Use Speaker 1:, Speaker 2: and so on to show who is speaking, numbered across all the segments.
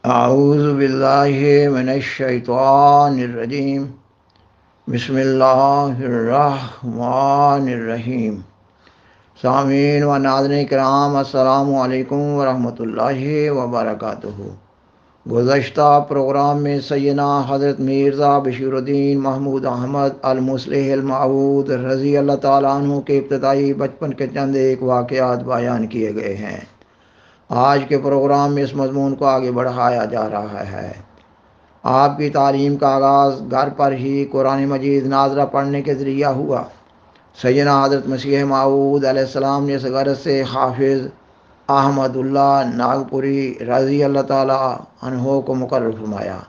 Speaker 1: اعوذ باللہ من الشیطان الرجیم بسم اللہ الرحمن الرحیم۔ سامعین و ناظرین کرام، السلام علیکم ورحمۃ اللہ وبرکاتہ۔ گزشتہ پروگرام میں سیدنا حضرت مرزا بشیر الدین محمود احمد المصلح المعود رضی اللہ تعالیٰ عنہ کے ابتدائی بچپن کے چند ایک واقعات بیان کیے گئے ہیں۔ آج کے پروگرام میں اس مضمون کو آگے بڑھایا جا رہا ہے۔ آپ کی تعلیم کا آغاز گھر پر ہی قرآن مجید ناظرہ پڑھنے کے ذریعہ ہوا۔ سیدنا حضرت مسیح موعود علیہ السلام نے اس غرض سے حافظ احمد اللہ ناگپوری رضی اللہ تعالیٰ عنہ کو مقرر فرمایا۔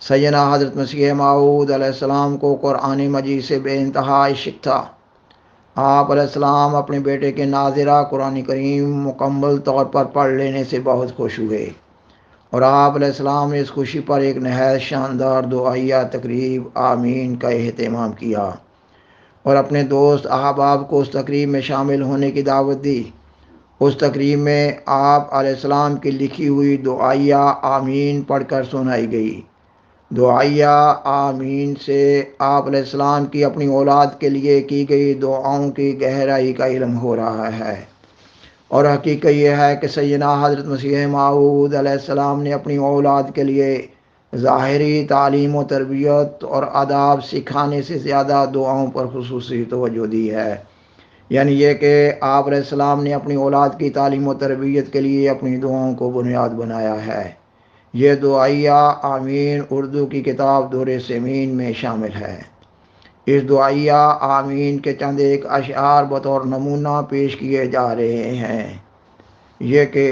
Speaker 1: سیدنا حضرت مسیح موعود علیہ السلام کو قرآن مجید سے بے انتہا عشق تھا۔ آپ علیہ السلام اپنے بیٹے کے ناظرہ قرآن کریم مکمل طور پر پڑھ لینے سے بہت خوش ہوئے، اور آپ علیہ السلام نے اس خوشی پر ایک نہایت شاندار دعائیہ تقریب آمین کا اہتمام کیا اور اپنے دوست احباب کو اس تقریب میں شامل ہونے کی دعوت دی۔ اس تقریب میں آپ علیہ السلام کی لکھی ہوئی دعائیہ آمین پڑھ کر سنائی گئی۔ دعائیہ آمین سے آپ علیہ السلام کی اپنی اولاد کے لیے کی گئی دعاؤں کی گہرائی کا علم ہو رہا ہے، اور حقیقت یہ ہے کہ سیدنا حضرت مسیح موعود علیہ السلام نے اپنی اولاد کے لیے ظاہری تعلیم و تربیت اور آداب سکھانے سے زیادہ دعاؤں پر خصوصی توجہ دی ہے۔ یعنی یہ کہ آپ علیہ السلام نے اپنی اولاد کی تعلیم و تربیت کے لیے اپنی دعاؤں کو بنیاد بنایا ہے۔ یہ دعائیہ آمین اردو کی کتاب دور سیمین میں شامل ہے۔ اس دعائیہ آمین کے چند ایک اشعار بطور نمونہ پیش کیے جا رہے ہیں۔ یہ کہ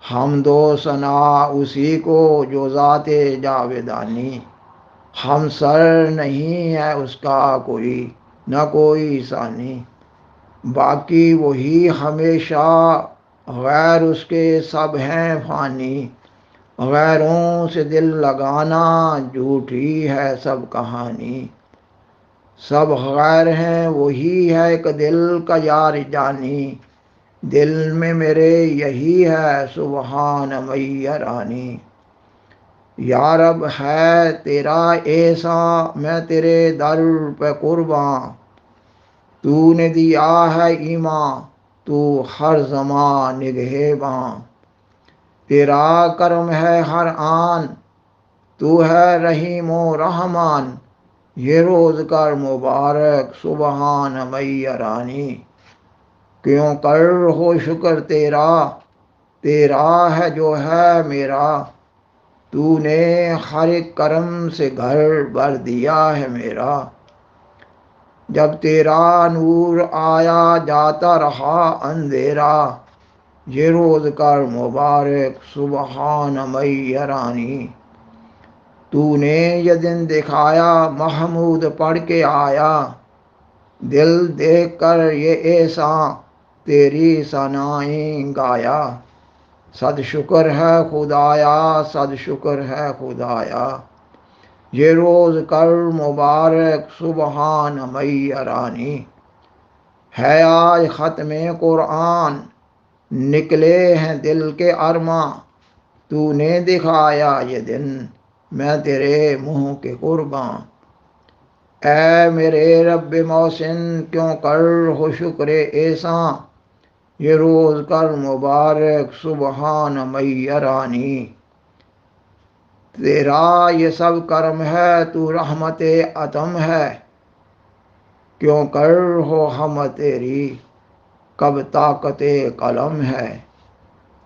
Speaker 1: حمد و ثنا اسی کو جو ذات جاویدانی، ہم سر نہیں ہے اس کا کوئی نہ کوئی ثانی، باقی وہی ہمیشہ غیر اس کے سب ہیں فانی، غیروں سے دل لگانا جھوٹی ہے سب کہانی، سب غیر ہیں وہی ہے ایک دل کا یار جانی، دل میں میرے یہی ہے سبحان میرانی، یا رب ہے تیرا احسان میں تیرے در پہ قرباں، تو نے دیا ہے ایمان تو ہر زمان نگہباں، تیرا کرم ہے ہر آن تو ہے رحیم و رحمان، یہ روز کر مبارک سبحان میرانی، کیوں کر ہو شکر تیرا، تیرا ہے جو ہے میرا، تو نے ہر ایک کرم سے گھر بھر دیا ہے میرا، جب تیرا نور آیا جاتا رہا اندھیرا، یہ روز کر مبارک سبحان میرانی، تو نے یہ دن دکھایا محمود پڑھ کے آیا، دل دیکھ کر یہ احسان تیری ثنائیں گایا، صد شکر ہے خدایا صد شکر ہے خدایا، یہ روز کر مبارک سبحان میرانی، ہے آج ختم قرآن نکلے ہیں دل کے ارماں، تو نے دکھایا یہ دن میں تیرے منہ کے قرباں، اے میرے رب محسن کیوں کر ہو شکر احسان، یہ روز کر مبارک سبحان میرانی، تیرا یہ سب کرم ہے تو رحمت عتم ہے، کیوں کر ہو ہم تیری کب طاقت قلم ہے،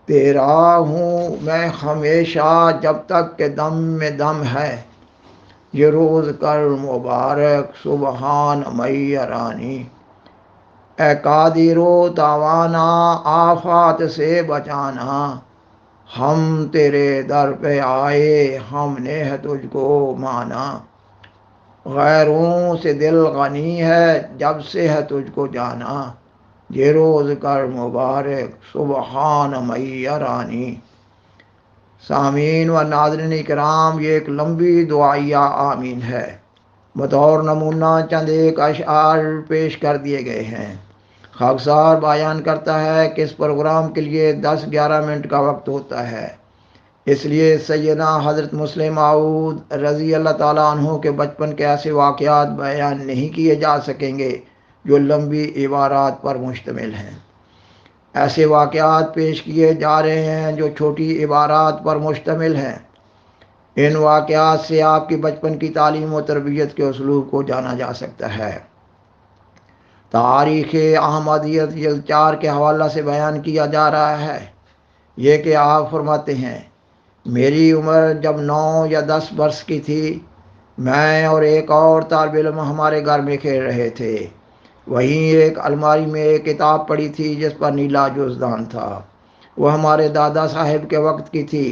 Speaker 1: تیرا ہوں میں ہمیشہ جب تک کہ دم میں دم ہے، یہ روز کر مبارک سبحان میرانی، اے قادر و توانا آفات سے بچانا، ہم تیرے در پہ آئے ہم نے ہے تجھ کو مانا، غیروں سے دل غنی ہے جب سے ہے تجھ کو جانا، یہ روز کر مبارک سبحان میرانی۔ سامعین و ناظرین کرام، یہ ایک لمبی دعائیہ آمین ہے۔ بطور نمونہ چند ایک اشعار پیش کر دیے گئے ہیں۔ خاکسار بیان کرتا ہے کہ اس پروگرام کے لیے 10-11 منٹ کا وقت ہوتا ہے۔ اس لیے سیدنا حضرت مسلم معود رضی اللہ تعالیٰ عنہ کے بچپن کے ایسے واقعات بیان نہیں کیے جا سکیں گے جو لمبی عبارات پر مشتمل ہیں۔ ایسے واقعات پیش کیے جا رہے ہیں جو چھوٹی عبارات پر مشتمل ہیں۔ ان واقعات سے آپ کی بچپن کی تعلیم و تربیت کے اسلوب کو جانا جا سکتا ہے۔ تاریخ احمدیت جلد 4 کے حوالہ سے بیان کیا جا رہا ہے یہ کہ آپ فرماتے ہیں، میری عمر جب 9 یا 10 برس کی تھی، میں اور ایک اور طالب علم ہمارے گھر میں کھیل رہے تھے۔ وہیں ایک الماری میں ایک کتاب پڑی تھی جس پر نیلا جزدان تھا۔ وہ ہمارے دادا صاحب کے وقت کی تھی،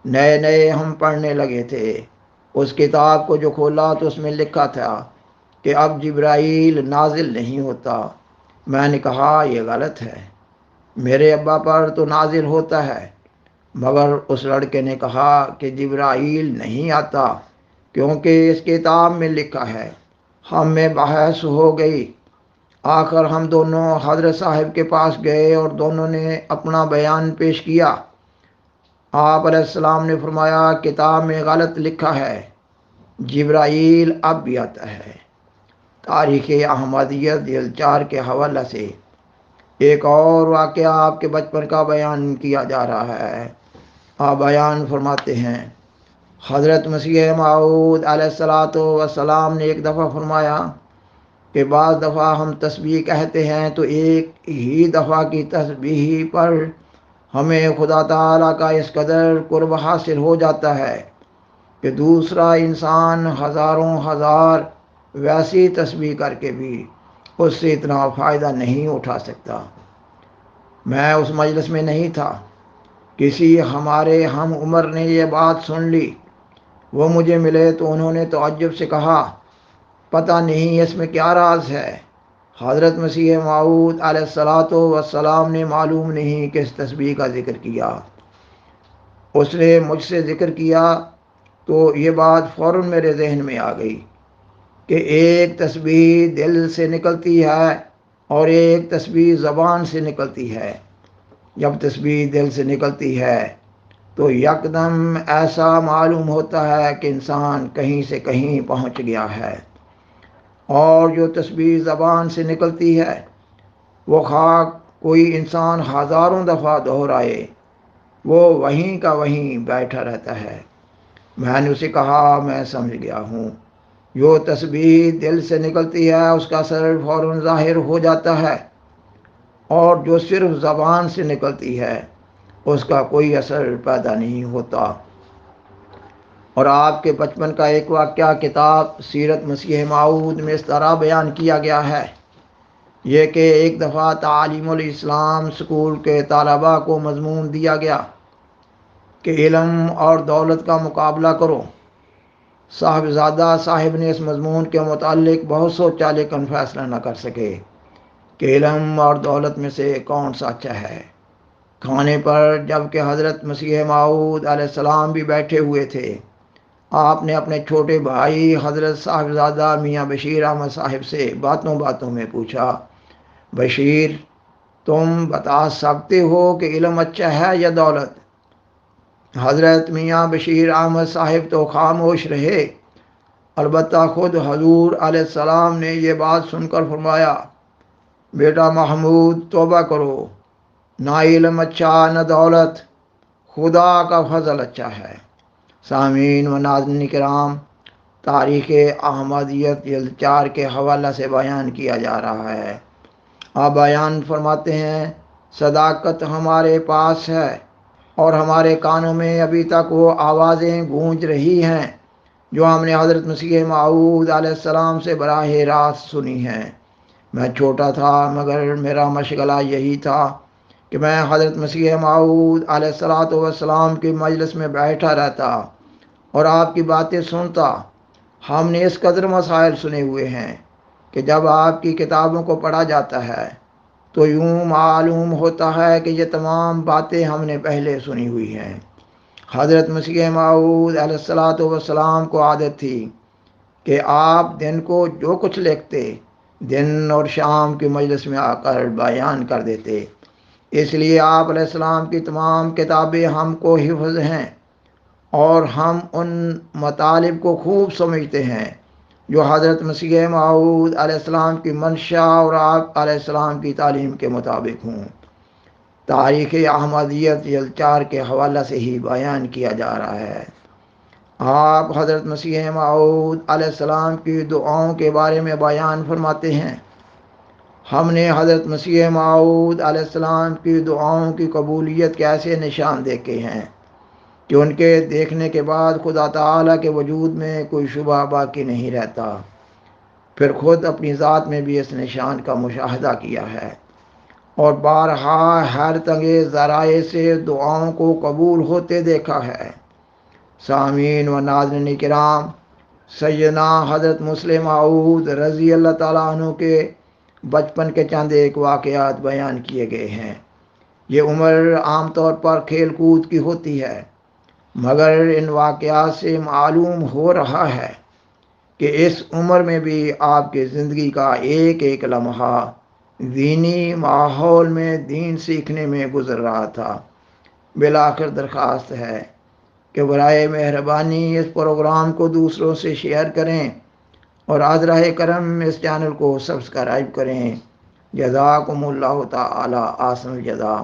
Speaker 1: نئے نئے ہم پڑھنے لگے تھے۔ اس کتاب کو جو کھولا تو اس میں لکھا تھا کہ اب جبرائیل نازل نہیں ہوتا۔ میں نے کہا یہ غلط ہے، میرے ابا پر تو نازل ہوتا ہے۔ مگر اس لڑکے نے کہا کہ جبرائیل نہیں آتا کیونکہ اس کتاب میں لکھا ہے۔ ہم میں بحث ہو گئی۔ آخر ہم دونوں حضرت صاحب کے پاس گئے اور دونوں نے اپنا بیان پیش کیا۔ آپ علیہ السلام نے فرمایا، کتاب میں غلط لکھا ہے، جبرائیل اب بھی آتا ہے۔ تاریخ احمدیت جلد 4 کے حوالہ سے ایک اور واقعہ آپ کے بچپن کا بیان کیا جا رہا ہے۔ آپ بیان فرماتے ہیں، حضرت مسیح موعود علیہ السلام نے ایک دفعہ فرمایا کہ بعض دفعہ ہم تسبیح کہتے ہیں تو ایک ہی دفعہ کی تسبیح پر ہمیں خدا تعالیٰ کا اس قدر قرب حاصل ہو جاتا ہے کہ دوسرا انسان ہزاروں ہزار ویسی تسبیح کر کے بھی اس سے اتنا فائدہ نہیں اٹھا سکتا۔ میں اس مجلس میں نہیں تھا، کسی ہمارے ہم عمر نے یہ بات سن لی۔ وہ مجھے ملے تو انہوں نے تعجب سے کہا، پتہ نہیں اس میں کیا راز ہے۔ حضرت مسیح موعود علیہ السلام نے معلوم نہیں کس تسبیح کا ذکر کیا۔ اس نے مجھ سے ذکر کیا تو یہ بات فوراً میرے ذہن میں آ گئی کہ ایک تسبیح دل سے نکلتی ہے اور ایک تسبیح زبان سے نکلتی ہے۔ جب تسبیح دل سے نکلتی ہے تو یکدم ایسا معلوم ہوتا ہے کہ انسان کہیں سے کہیں پہنچ گیا ہے، اور جو تسبیح زبان سے نکلتی ہے وہ خواہ کوئی انسان ہزاروں دفعہ دہرائے، وہ وہیں کا وہیں بیٹھا رہتا ہے۔ میں نے اسے کہا، میں سمجھ گیا ہوں، جو تسبیح دل سے نکلتی ہے اس کا اثر فوراً ظاہر ہو جاتا ہے، اور جو صرف زبان سے نکلتی ہے اس کا کوئی اثر پیدا نہیں ہوتا۔ اور آپ کے بچپن کا ایک واقعہ کتاب سیرت مسیح موعود میں اس طرح بیان کیا گیا ہے یہ کہ ایک دفعہ تعلیم الاسلام اسکول کے طلباء کو مضمون دیا گیا کہ علم اور دولت کا مقابلہ کرو۔ صاحبزادہ صاحب نے اس مضمون کے متعلق بہت سوچا لیکن فیصلہ نہ کر سکے کہ علم اور دولت میں سے کون سا اچھا ہے۔ کھانے پر جب کہ حضرت مسیح موعود علیہ السلام بھی بیٹھے ہوئے تھے، آپ نے اپنے چھوٹے بھائی حضرت صاحبزادہ میاں بشیر احمد صاحب سے باتوں باتوں میں پوچھا، بشیر، تم بتا سکتے ہو کہ علم اچھا ہے یا دولت؟ حضرت میاں بشیر احمد صاحب تو خاموش رہے۔ البتہ خود حضور علیہ السلام نے یہ بات سن کر فرمایا، بیٹا محمود، توبہ کرو، نہ علم اچھا نہ دولت، خدا کا فضل اچھا ہے۔ سامعین و ناظرین کرام، تاریخ احمدیت جلد 4 کے حوالہ سے بیان کیا جا رہا ہے۔ آپ بیان فرماتے ہیں، صداقت ہمارے پاس ہے اور ہمارے کانوں میں ابھی تک وہ آوازیں گونج رہی ہیں جو ہم نے حضرت مسیح موعود علیہ السلام سے براہ راست سنی ہیں۔ میں چھوٹا تھا مگر میرا مشغلہ یہی تھا کہ میں حضرت مسیح موعود علیہ السلام کی مجلس میں بیٹھا رہتا اور آپ کی باتیں سنتا۔ ہم نے اس قدر مسائل سنے ہوئے ہیں کہ جب آپ کی کتابوں کو پڑھا جاتا ہے تو یوں معلوم ہوتا ہے کہ یہ تمام باتیں ہم نے پہلے سنی ہوئی ہیں۔ حضرت مسیح موعود علیہ السلام کو عادت تھی کہ آپ دن کو جو کچھ لکھتے دن اور شام کی مجلس میں آ کر بیان کر دیتے۔ اس لیے آپ علیہ السلام کی تمام کتابیں ہم کو حفظ ہیں اور ہم ان مطالب کو خوب سمجھتے ہیں جو حضرت مسیح موعود علیہ السلام کی منشا اور آپ علیہ السلام کی تعلیم کے مطابق ہوں۔ تاریخ احمدیت جلد 4 کے حوالہ سے ہی بیان کیا جا رہا ہے۔ آپ حضرت مسیح موعود علیہ السلام کی دعاؤں کے بارے میں بیان فرماتے ہیں۔ ہم نے حضرت مسیح موعود علیہ السلام کی دعاؤں کی قبولیت کے ایسے نشان دیکھے ہیں کہ ان کے دیکھنے کے بعد خدا تعالیٰ کے وجود میں کوئی شبہ باقی نہیں رہتا۔ پھر خود اپنی ذات میں بھی اس نشان کا مشاہدہ کیا ہے اور بارہا حیرت انگیز ذرائع سے دعاؤں کو قبول ہوتے دیکھا ہے۔ سامعین و ناظرین کرام، سیدنا حضرت مسلم موعود رضی اللہ تعالیٰ عنہ کے بچپن کے چند ایک واقعات بیان کیے گئے ہیں۔ یہ عمر عام طور پر کھیل کود کی ہوتی ہے، مگر ان واقعات سے معلوم ہو رہا ہے کہ اس عمر میں بھی آپ کی زندگی کا ایک ایک لمحہ دینی ماحول میں دین سیکھنے میں گزر رہا تھا۔ بالآخر درخواست ہے کہ برائے مہربانی اس پروگرام کو دوسروں سے شیئر کریں اور عذرہ کرم اس چینل کو سبسکرائب کریں۔ جزاکم اللہ تعالی احسن الجزا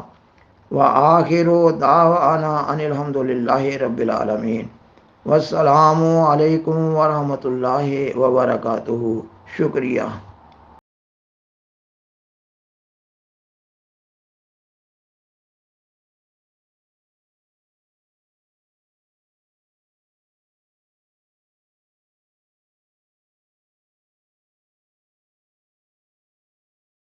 Speaker 1: وآخر دعوانا ان الحمد للہ رب العالمین۔ والسلام علیکم ورحمۃ اللہ وبرکاتہ۔ شکریہ۔